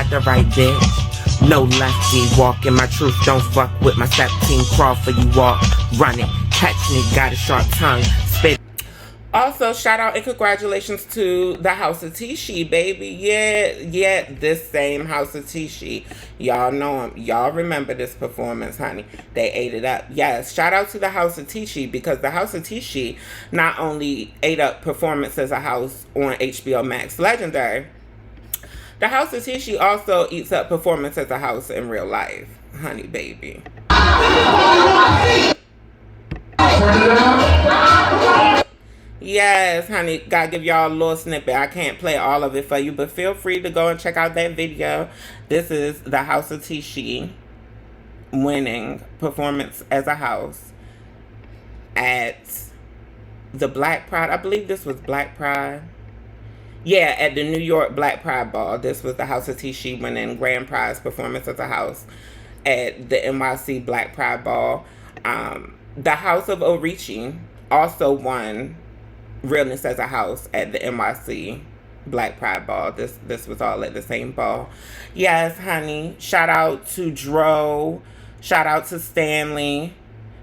got the right bitch. No lefty, walking my truth, don't fuck with my 17 crawl for you walk, run it, catch me, got a sharp tongue, spit. Also, shout out and congratulations to the House of Tisci, baby. Yeah, this same House of Tisci. Y'all know him. Y'all remember this performance, honey. They ate it up. Yes, shout out to the House of Tisci, because the House of Tisci not only ate up performance as a house on HBO Max Legendary, the House of Tisci also eats up performance as a house in real life, honey, baby. Yes, honey, gotta give y'all a little snippet. I can't play all of it for you, but feel free to go and check out that video. This is the House of Tisci winning performance as a house at the Black Pride. I believe this was Black Pride. Yeah, at the New York Black Pride Ball. This was the House of Tisci winning grand prize performance as a house at the NYC Black Pride Ball. The House of Orichi also won realness as a house at the NYC Black Pride Ball. This was all at the same ball. Yes, honey. Shout out to Dro. Shout out to Stanley.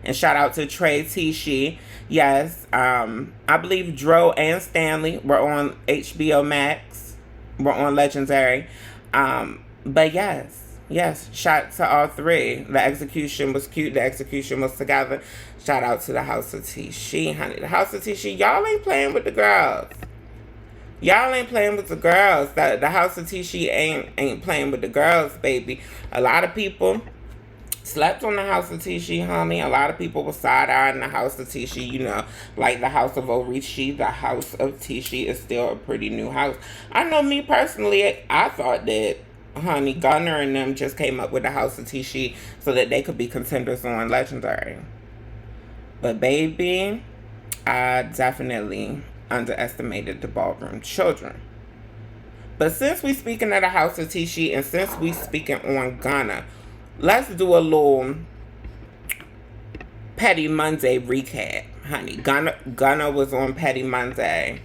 And shout out to Bre Starr. Yes, I believe Dro and Stanley were on HBO Max. Were on Legendary. But yes, shout to all three. The execution was cute. The execution was together. Shout out to the House of Tisci, honey. The House of Tisci, y'all ain't playing with the girls. Y'all ain't playing with the girls. The House of Tisci ain't playing with the girls, baby. A lot of people slept on the House of Tisci, honey. A lot of people were side-eyeing the House of Tisci, you know, like the House of Orichi. The House of Tisci is still a pretty new house. I know me personally, I thought that, honey, Gunner and them just came up with the House of Tisci so that they could be contenders on Legendary. But baby, I definitely underestimated the Ballroom Children. But since we speaking of the House of Tisci and since we speaking on Ghana, let's do a little Petty Monday recap, honey. Ghana was on Petty Monday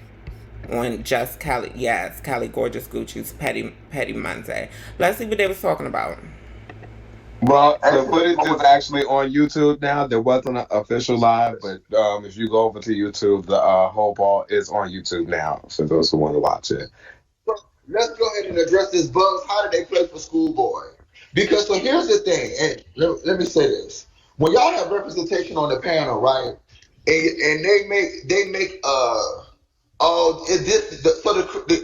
on Just Cali. Yes, Cali Gorgeous Gucci's Petty Monday. Let's see what they was talking about. Well, the footage is actually on YouTube now. There wasn't an official live, but if you go over to YouTube, the whole ball is on YouTube now for those who want to watch it. Let's go ahead and address this. Bugs, how did they play for Schoolboy? Because so here's the thing, and let me say this: when y'all have representation on the panel, right, and they make the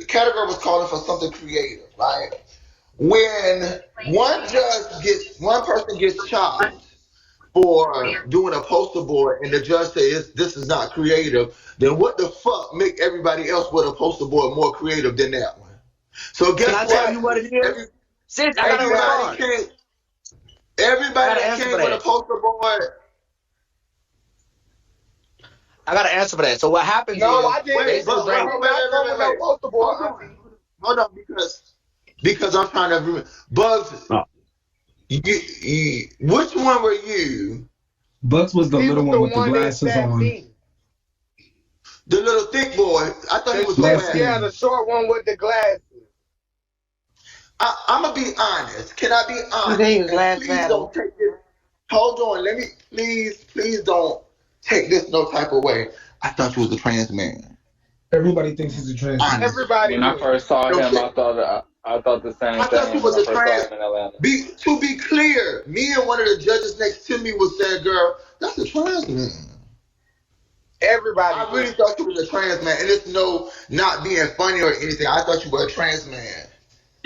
category was calling for something creative, right? When one person gets charged for doing a poster board and the judge says this is not creative, then what the fuck make everybody else with a poster board more creative than that one? So guess what? Can I tell you what it is? Since everybody that came with a poster board. I got to answer for that. So what happens No, is... I didn't. Wait. Poster board. Hold on, because I'm trying to remember. Bugs, which one were you? Bugs was the little one with the glasses on. The little thick boy. I thought he was the short one with the glasses. I'm gonna be honest. Can I be honest? Please don't take this. Hold on. Let me please don't take this no type of way. I thought you was a trans man. Everybody thinks he's a trans man. Everybody. When I first saw him, I thought the same thing. I thought he was a trans. In To be clear, me and one of the judges next to me was saying, "Girl, that's a trans man." Everybody. I really thought you was a trans man, and it's no not being funny or anything. I thought you were a trans man.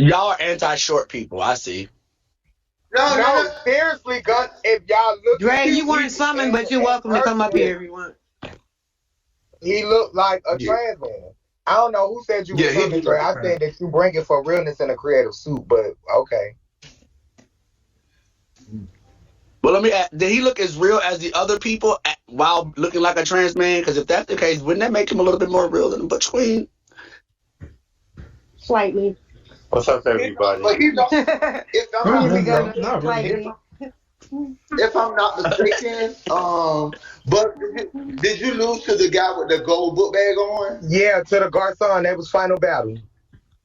Y'all are anti-short people, I see. No, seriously, Gus, if y'all look Dre, you weren't summoned, but you're welcome to come up here if you want. He looked like a trans man. I don't know who said you were summoned, Dre. I said that you bring it for realness in a creative suit, but okay. Well, let me ask, did he look as real as the other people while looking like a trans man? Because if that's the case, wouldn't that make him a little bit more real than Butch Queen? Slightly. What's up, everybody? But if I'm not mistaken, but did you lose to the guy with the gold book bag on? Yeah, to the Garcon. That was final battle.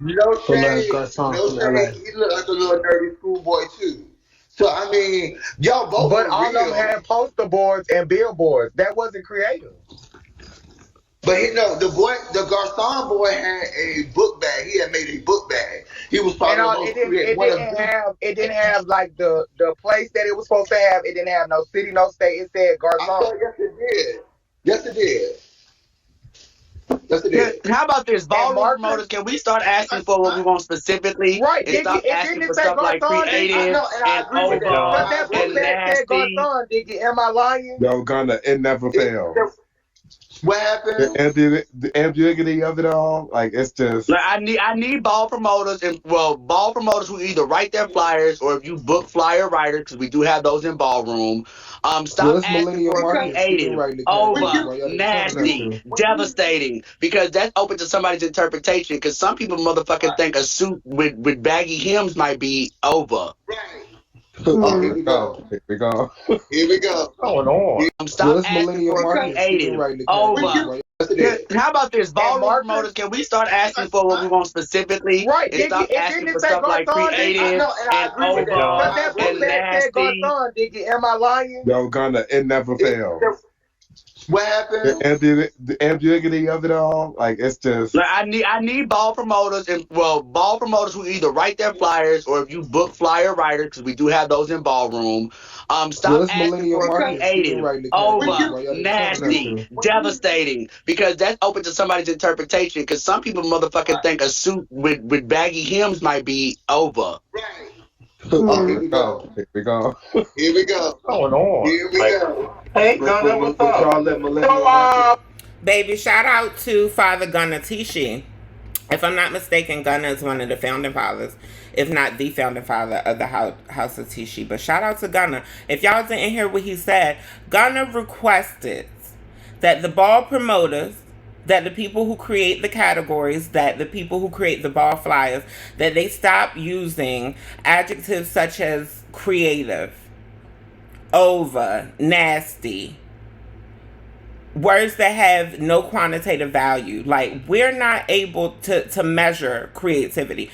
No Who loves shade, Garcon no from LA. shade. He looked like a little nerdy schoolboy too. So I mean, y'all both But are all of them real. had poster boards and billboards. That wasn't creative. But the Garcon boy had a book bag. He had made a book bag. He was probably It going to didn't create it one didn't of. have it didn't have like the place that it was supposed to have. It didn't have no city, no state. It said I Garcon. thought yes it did. Yes it did. Yes it Yeah, did. how about this? And Ballroom Marcus, promoters, can we start asking for what we want specifically right? and stop It asking didn't for say stuff like Garcon, did I creative know, and I and agree with It that. over but don't. I that agree book with and bag that. said nasty? Garcon, Diggy. Am I lying? Yo, Gunna, it never fails. What The happened? ambiguity of it all, like it's just. Like I need ball promoters and ball promoters who either write their flyers or if you book flyer writers because we do have those in Ballroom. Well, Stop it's asking Millennial for Marketing. She been creative, writing the When categories, over, bro. you Y'all need to tell her when that you nasty, too. when you devastating because that's open to somebody's interpretation. Because some people motherfucking think a suit with baggy hems might be over. right. Oh, here Here we we go. go. Here we go. Here we go. What's going on? Stop Well, it's asking Millennial for Marketing. She been creative, writing the When categories, over. you bro. yes it Yeah, is. how about this? And Ballroom Marcus, promoters, can we start asking for what we want specifically right? and stop It asking didn't for say stuff like Garcon, Diggy. I creative know, and I and agree with It that. don't. But over I that agree book with and that. bag said nasty? Garcon, Diggy. Am I lying? Yo, Gunna, it never fails. What happened? The ambiguity of it all, like it's just. Like I need ball promoters and ball promoters who either write their flyers or if you book flyer writers because we do have those in Ballroom. Well, Stop it's asking Millennial for Marketing. She been creative, writing the When categories, over, you bro. Y'all need to tell her that nasty, too. devastating because that's open to somebody's interpretation. Because some people motherfucking think a suit with baggy hems might be over. right. Oh, here we go. Here we go. Here we go. What's going on? Here we Like, go. Hey, Gunna, what's Would up? y'all let Millennial Marketing? Baby, shout out to Father Gunna Tisci. If I'm not mistaken, Gunna is one of the founding fathers, if not the founding father of the House of Tisci. But shout out to Gunna. If y'all didn't hear what he said, Gunna requested that the ball promoters, that the people who create the categories, that the people who create the ball flyers, that they stop using adjectives such as creative, over, nasty, words that have no quantitative value. Like, we're not able to measure creativity.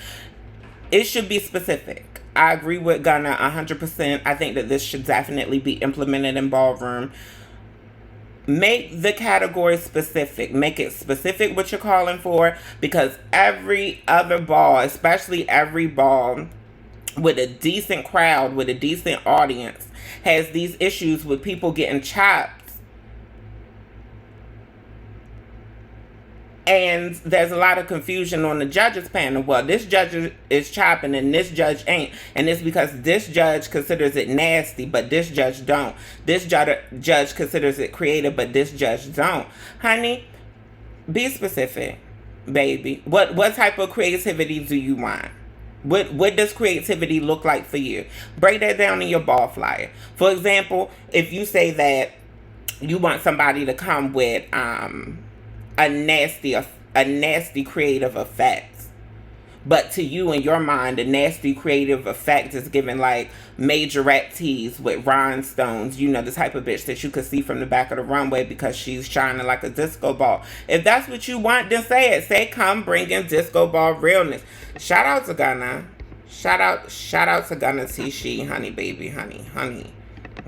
It should be specific. I agree with Gunna 100%. I think that this should definitely be implemented in Ballroom. Make the category specific. Make it specific what you're calling for, because every other ball, especially every ball with a decent crowd, with a decent audience, has these issues with people getting chopped. And there's a lot of confusion on the judges panel. Well, this judge is chopping and this judge ain't. And it's because this judge considers it nasty, but this judge don't. This judge considers it creative, but this judge don't. Honey, be specific, baby. What type of creativity do you want? What does creativity look like for you? Break that down in your ball flyer. For example, if you say that you want somebody to come with a nasty creative effect, but to you in your mind a nasty creative effect is giving like majorette tees with rhinestones, you know, the type of bitch that you could see from the back of the runway because she's shining like a disco ball. If that's what you want, then say it. Say, come bring in disco ball realness. Shout out to Gunna. Shout out to Gunna Tisci, honey baby, honey.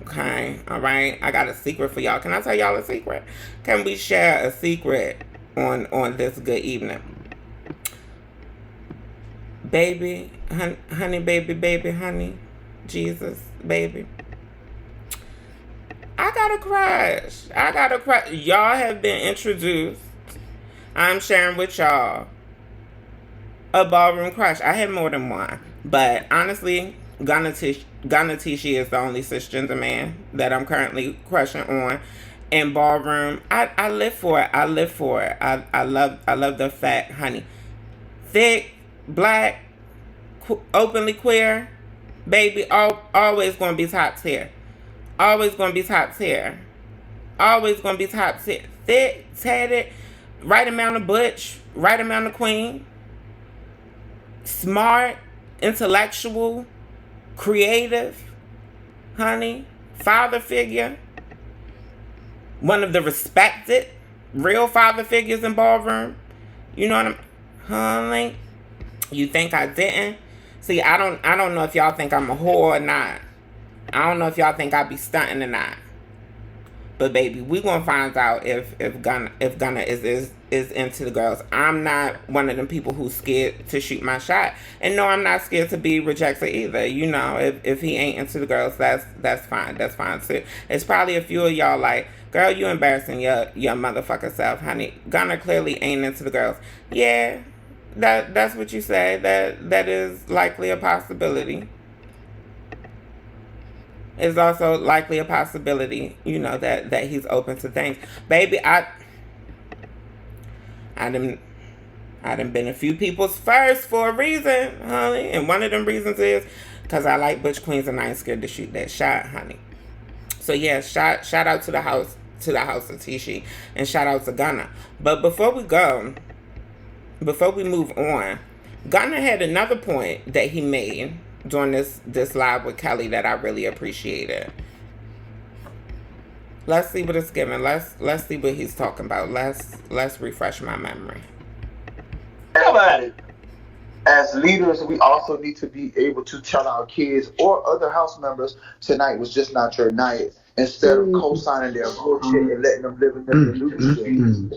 Okay, all right. I got a secret for y'all. Can I tell y'all a secret? Can we share a secret on this good evening? Baby, honey, baby, honey, Jesus, baby. I got a crush. Y'all have been introduced. I'm sharing with y'all a ballroom crush. I had more than one, but honestly, Gunna Tisci is the only cisgender man that I'm currently crushing on. In Ballroom, I live for it. I love the fact, honey, thick, black, openly queer, baby, always gonna be top tier. Always gonna be top tier. Always gonna be top tier. Thick, tatted, right amount of butch, right amount of queen. Smart, intellectual, creative, honey, father figure. One of the respected, real father figures in Ballroom. You know what honey? You think I didn't? See, I don't know if y'all think I'm a whore or not. I don't know if y'all think I be stunting or not. But baby, we gonna find out if Gunna is into the girls. I'm not one of them people who's scared to shoot my shot, and no, I'm not scared to be rejected either. You know, if he ain't into the girls, that's fine. That's fine too. It's probably a few of y'all like, girl, you embarrassing your motherfucker self, honey. Gunna clearly ain't into the girls. Yeah, that's what you say. That is likely a possibility. It's also likely a possibility, you know, that he's open to things. Baby, I done been a few people's first for a reason, honey. And one of them reasons is because I like Butch Queens and I ain't scared to shoot that shot, honey. So yeah, shout out to the house of Tisci, and shout out to Gunna. But before we move on, Gunna had another point that he made during this live with Kelly that I really appreciated. Let's see what it's giving. Let's see what he's talking about. Let's refresh my memory. Think about it. As leaders, we also need to be able to tell our kids or other house members tonight was just not your night, instead of co-signing their bullshit and letting them live in their delusion.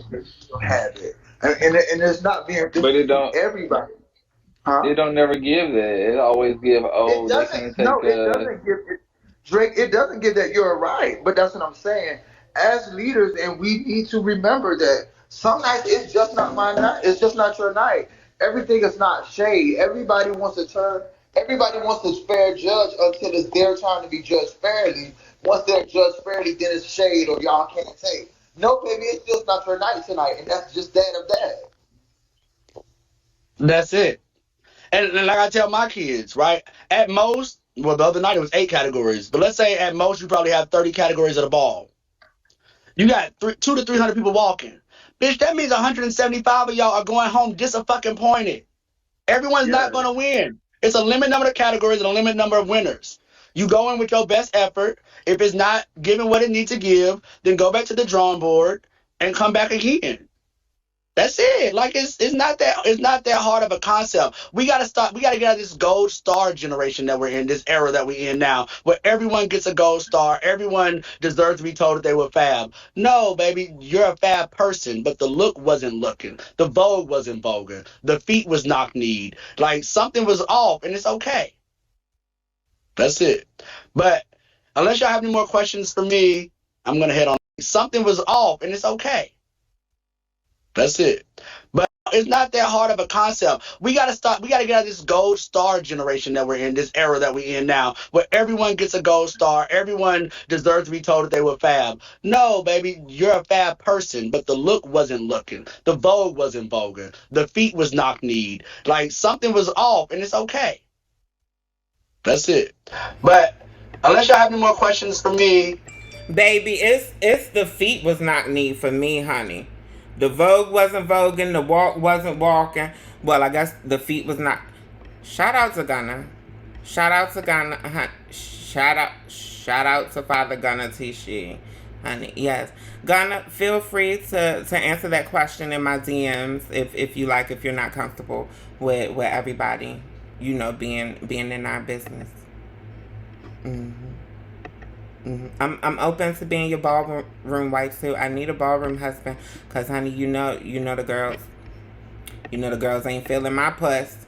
Have it, and it's not being. But it don't. Everybody. Huh? It don't never give that. It always give. Oh, It they doesn't. can't take No, it doesn't give it. Drake. It doesn't give that you're right. But that's what I'm saying. As leaders, and we need to remember that some nights it's just not my night. It's just not your night. Everything is not shade. Everybody wants to fair judge until it's their time to be judged fairly. Once they're judged fairly, then it's shade or y'all can't take. No, baby, it's just not your night tonight, and that's just that of that. That's it. And like I tell my kids, right? At most, well, the other night it was 8 categories, but let's say at most you probably have 30 categories at a ball. You got 200 to 300 people walking. Bitch, that means 175 of y'all are going home disappointed. Everyone's not going to win. It's a limited number of categories and a limited number of winners. You go in with your best effort. If it's not giving what it needs to give, then go back to the drawing board and come back again. That's it. Like it's not that hard of a concept. We gotta get out of this gold star generation that we're in, this era that we're in now, where everyone gets a gold star, everyone deserves to be told that they were fab. No, baby, you're a fab person, but the look wasn't looking. The Vogue wasn't voguing. The feet was knock-kneed. Like something was off, and it's okay. That's it. But unless y'all have any more questions for me, I'm gonna head on. Something was off, and it's okay. That's it. But it's not that hard of a concept. We gotta get out of this gold star generation that we're in, this era that we're in now, where everyone gets a gold star, everyone deserves to be told that they were fab. No, baby, you're a fab person, but the look wasn't looking. The Vogue wasn't voguing. The feet was knock-kneed. Like something was off, and it's okay. That's it. But unless y'all have any more questions for me, baby, it's the feet was knock-kneed for me, honey. The Vogue wasn't voguing, the walk wasn't walking. Well, I guess the feet was not. Shout out to Gunna. Shout out to Gunna. Shout out to Father Gunna Tisci. Honey, yes. Gunna, feel free to answer that question in my DMs if you like, if you're not comfortable with everybody, you know, being in our business. I'm open to being your ballroom wife too. I need a ballroom husband, cause honey, you know the girls ain't feeling my puss.